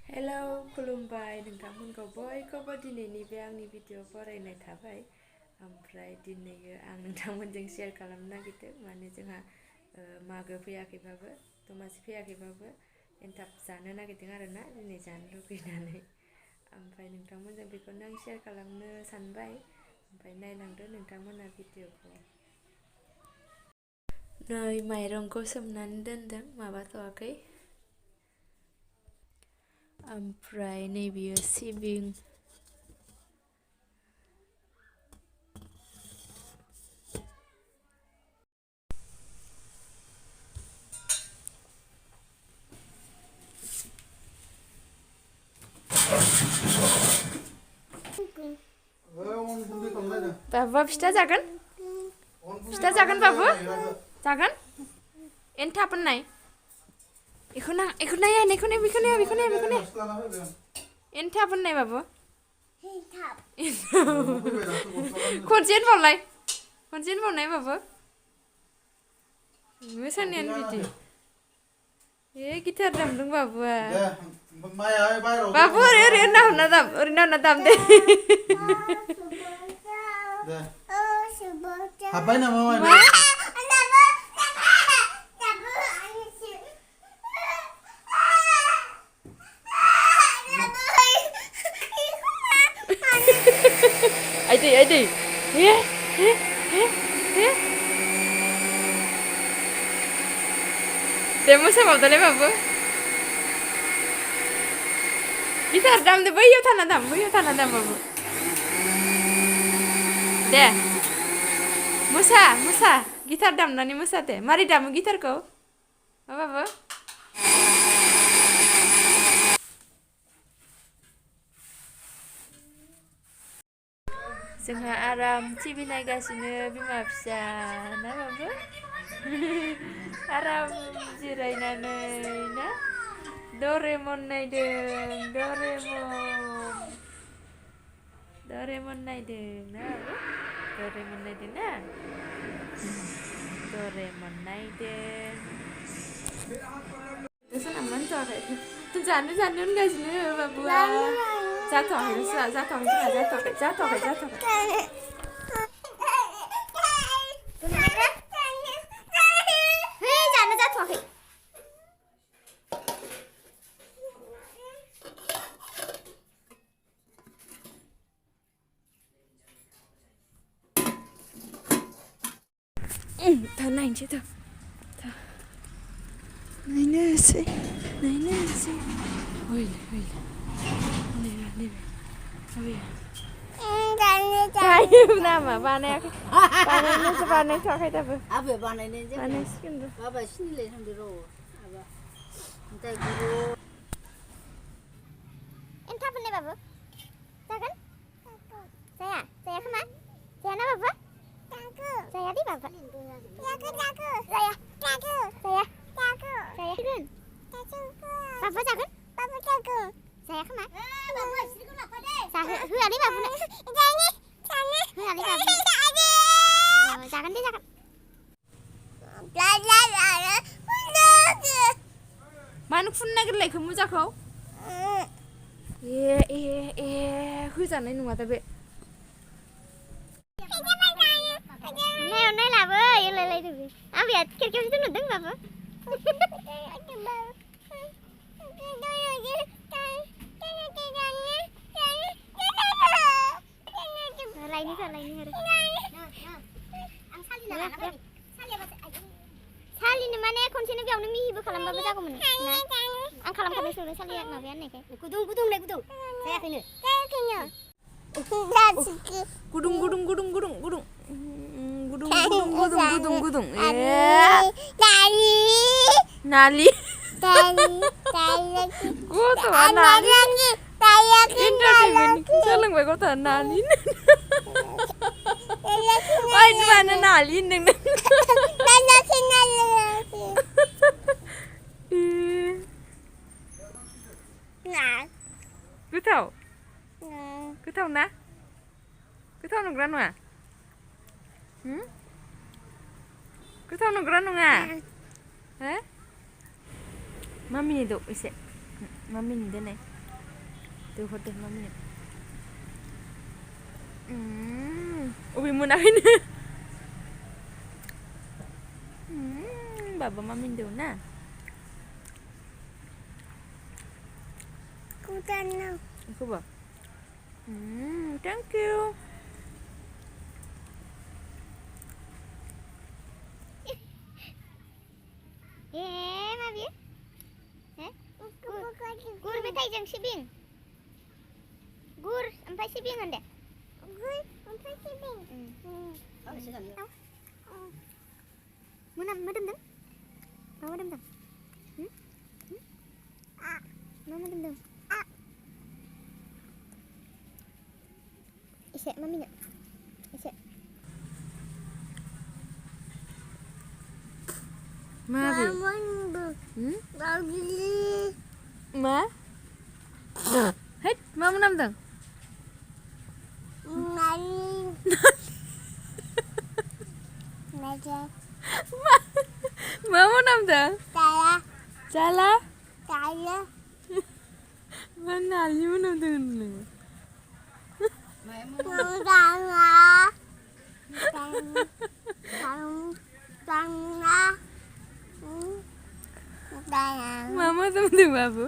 Hello खुलुमबाय नोंथांमोनखौ बयखौबो दिनैनि बे आंनि भिडिअ फरायनाय थाबाय। ओमफ्राय दिनैयो आं नोंथांमोनजों शेयार खालामनो नागिरदों माने जोंहा मागो फैयाखैबाबो दमासि फैयाखैबाबो एन्थाब जानो नागिरदों आरोना दिनै जानो लुगैनानै। ओमफ्राय नोंथांमोनजों बेखौनो आं शेयार खालामनो सानबाय। ओमफ्राय नायलांदो नोंथांमोना भिडिअखौ। नै माइरंखौ सोमनानै दोनदों माबाथ'वाखै। ओमफ्राय नैबेयो सिबिं बाबुआ फिथा जागोन? फिथा जागोन बाबु? जागोन? एन्थाब होननाय बेखौ नाया बेखौ नाया एन्थाब होननाय बाबु खनसे होनबावनाय बाबु मोसानायानो बिदि गिटार दामदों बाबुआ बाबु ओरै होनना दाम दे हाबबाय नामा Aidi Demo sama dale babu Gitar dam de bayo tanah dam babu deh Musa gitar dam nani musa deh mari damu gitar kau apa babu जोंहा आराम टिभि नायगासिनो बिमा फिसा ना बाबु आराम जिरायनानै ना डरेमन नायदों डरेमन नायदों ना बाबु डरेमन नायदों ना डरेमन नायदों गोसोना मोनथ'वाखै जानो होनगासिनो बाबुआ जाथ'वाखै 더 나인지 더 나이너스 오일 Kayu nama banyak pakai tapi. Apa bananya? Panas kan tu. Apa sini le sambil roh. Apa? Entah guru. Entah apa ni babu? Jangan? Saya kemana? Saya nak babu? Saya di babu. Saya. Babu jangan? Saya kemana? Saya di babu. Jangan. Mana pun nak lagi kamu jakau? Hujan ini mata be. Nay là với lấy được gì? Bây giờ kêu chúng nó đứng mà. Lấy đi rồi. Salin mana konsen biang ni mihi bakalan bawa jago mana? Ang kalam kami suruh salin nak biar ni ke? Kudung. Saya kena. Gudung. Nali. Goto nali. Entertainment. Salang baik goto nali. Wah ini mana nali neng. Cứ thâu nè nung ran à cứ thâu nung ran à hả mami ni do ise mami ni dene horde mami. Ubi monakhaiनो. Baba mami deu na. Kudan. Aku ba? Thank you. Mabi. Gur metaiजों सिबिं. Gur ओमफ्राय सिबिं होनदे. Gur ओमफ्राय सिबिं. मोदोमदों? मा मोदोमदों? मा मोदोमदों? एसे मामिनो एसे. Mabi. Ma? Hết, ma monakhaiनो. Ma monakhaiनो? Jala. Ma nali monakhaiनो. Ma monakhaiनो babu?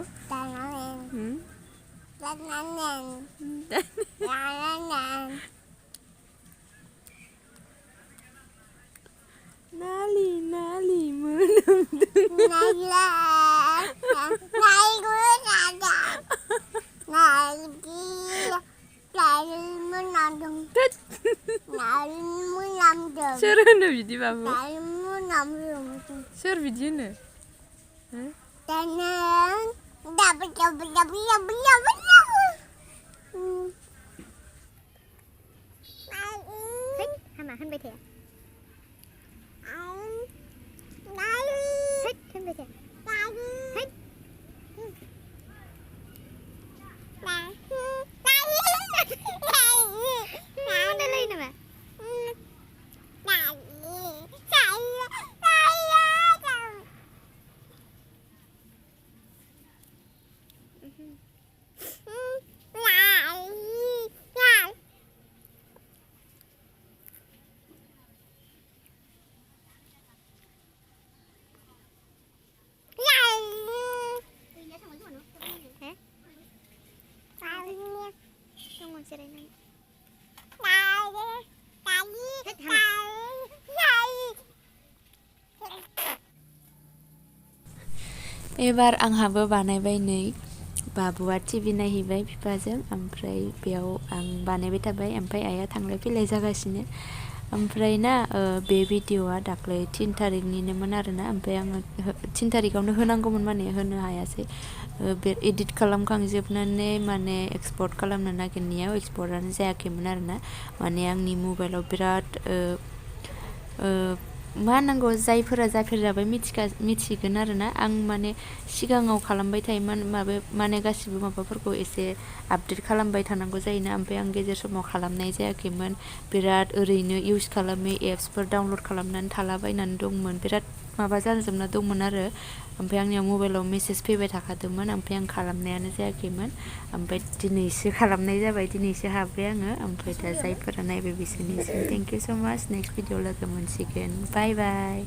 Nali monakhaiनो. Soर होनो बिदि बाबु? Soर बिदि होनो? Hama होनबाय थाया. होनबाय थाया. एबार आंहाबो बानायबाय नै बाबुआ टिभि नायहैबाय बिफाजों ओमफ्राय बेयाव आं बानायबाय थाबाय ओमफ्राय आइया थांलाय फैलाय जागासिनो ओमफ्राय ना बे भिडिअआ दाख्लै 3 तारिखनिनोमोन आरोना ओमफ्राय आङो 3 तारिखआवनो होनांगौमोन माने होनो हायासै बे एडिट खालामखांजोबनानै माने एक्सपर्ट खालामनो नागिरनायाव एक्सपर्टआनो जायाखैमोन आरोना माने आंनि मबाइलाव बिराद मा होनांगौ जायफोरा जाफेरजाबाय मिथिगोन आरोना आं माने सिगाङाव खालामबाय थायोमोन माने गासिबो माबाफोरखौ एसे आपडेट खालामबाय थानांगौ जायोना ओमफ्राय आं गेजेर समाव खालामनाय जायाखैमोन बिराद ओरैनो इउज खालामै एप्सफोर डाउनलड खालामनानै थालाबायनानै दंमोन बिराद माबा जाजोबना दंमोन आरो ओमफ्राय आंनियाव मबाइलाव मेसेज फैबाय थाखादोंमोन ओमफ्राय आं खालामनायानो जायाखैमोन ओमफ्राय दिनैसो खालामनाय जाबाय दिनैसो हाबबाय आङो ओमफ्राय दा जायफोरा नायबाय बिसोरनिसिम थेंक इउ स' माच नेक्स्ट भिडिअ लोगो मोनसिगोन बाय बाय